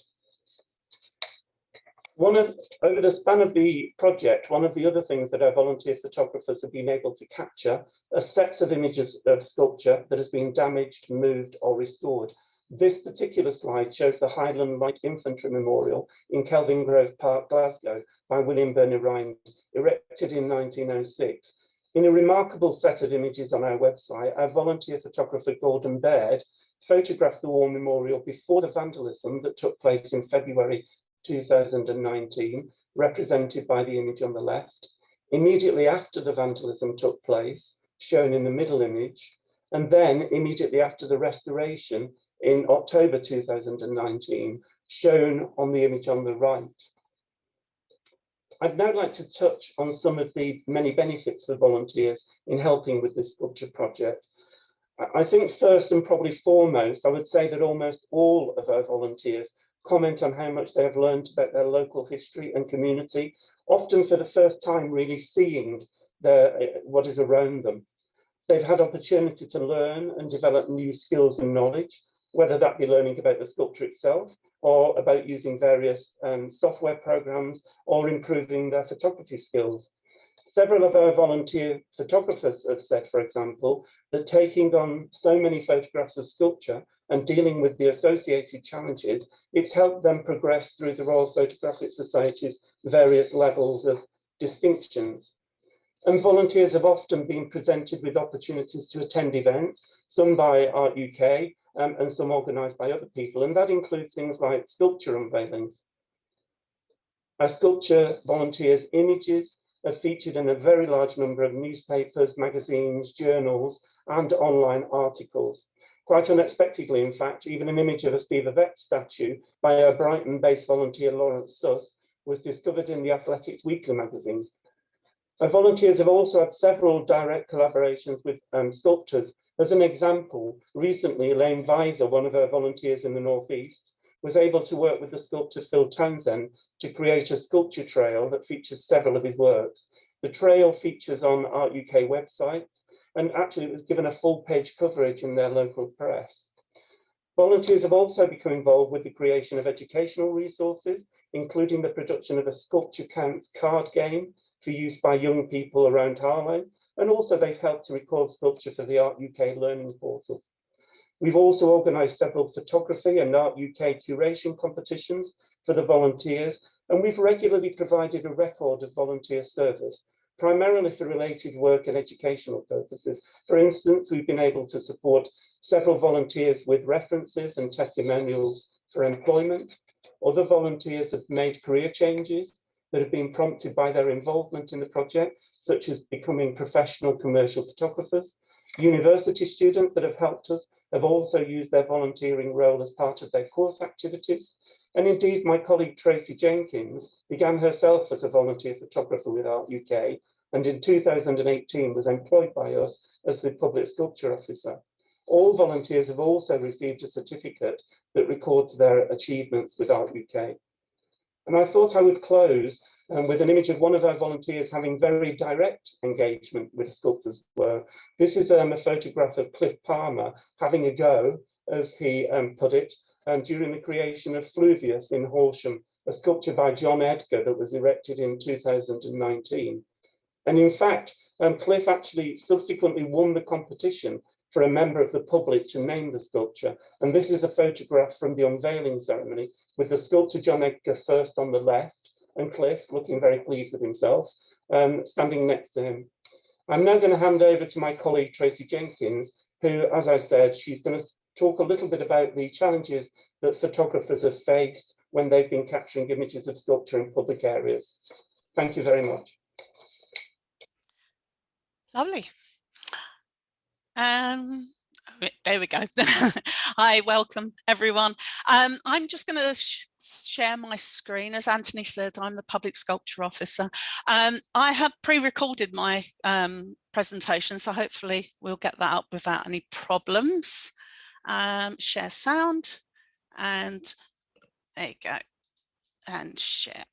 Over the span of the project, one of the other things that our volunteer photographers have been able to capture are sets of images of sculpture that has been damaged, moved, or restored. This particular slide shows the Highland Light Infantry Memorial in Kelvingrove Park, Glasgow, by William Bernard Ryan, erected in 1906. In a remarkable set of images on our website, our volunteer photographer Gordon Baird photographed the war memorial before the vandalism that took place in February 2019, represented by the image on the left, immediately after the vandalism took place, shown in the middle image, and then immediately after the restoration in October 2019, shown on the image on the right. I'd now like to touch on some of the many benefits for volunteers in helping with this sculpture project. I think first and probably foremost, I would say that almost all of our volunteers comment on how much they have learned about their local history and community, often for the first time really seeing what is around them. They've had opportunity to learn and develop new skills and knowledge, whether that be learning about the sculpture itself or about using various software programs or improving their photography skills. Several of our volunteer photographers have said, for example, that taking on so many photographs of sculpture and dealing with the associated challenges, it's helped them progress through the Royal Photographic Society's various levels of distinctions. And volunteers have often been presented with opportunities to attend events, some by Art UK and some organised by other people, and that includes things like sculpture unveilings. Our sculpture volunteers' images are featured in a very large number of newspapers, magazines, journals, and online articles. Quite unexpectedly, in fact, even an image of a Steve Ovett statue by our Brighton-based volunteer Lawrence Suss was discovered in the Athletics Weekly magazine. Our volunteers have also had several direct collaborations with sculptors. As an example, recently Elaine Weiser, one of our volunteers in the North East, was able to work with the sculptor Phil Townsend to create a sculpture trail that features several of his works. The trail features on Art UK website, and actually it was given a full page coverage in their local press. Volunteers have also become involved with the creation of educational resources, including the production of a Sculpture Counts card game for use by young people around Harlow, and also they've helped to record sculpture for the Art UK Learning Portal. We've also organised several photography and Art UK curation competitions for the volunteers, and we've regularly provided a record of volunteer service, primarily for related work and educational purposes. For instance, we've been able to support several volunteers with references and testimonials for employment. Other volunteers have made career changes that have been prompted by their involvement in the project, such as becoming professional commercial photographers. University students that have helped us have also used their volunteering role as part of their course activities. And indeed, my colleague Tracy Jenkins began herself as a volunteer photographer with Art UK, and in 2018 was employed by us as the public sculpture officer. All volunteers have also received a certificate that records their achievements with Art UK. And I thought I would close with an image of one of our volunteers having very direct engagement with sculptors' work. This is a photograph of Cliff Palmer having a go, as he put it, during the creation of Fluvius in Horsham, a sculpture by John Edgar that was erected in 2019. And in fact, Cliff actually subsequently won the competition for a member of the public to name the sculpture. And this is a photograph from the unveiling ceremony with the sculptor John Edgar first on the left and Cliff, looking very pleased with himself, standing next to him. I'm now going to hand over to my colleague Tracy Jenkins, who, as I said, she's going to talk a little bit about the challenges that photographers have faced when they've been capturing images of sculpture in public areas. Thank you very much. Lovely. There we go. Hi, welcome everyone. I'm just going to share my screen. As Anthony said, I'm the Public Sculpture Officer. I have pre-recorded my presentation, so hopefully we'll get that up without any problems. Share sound, and there you go, and share.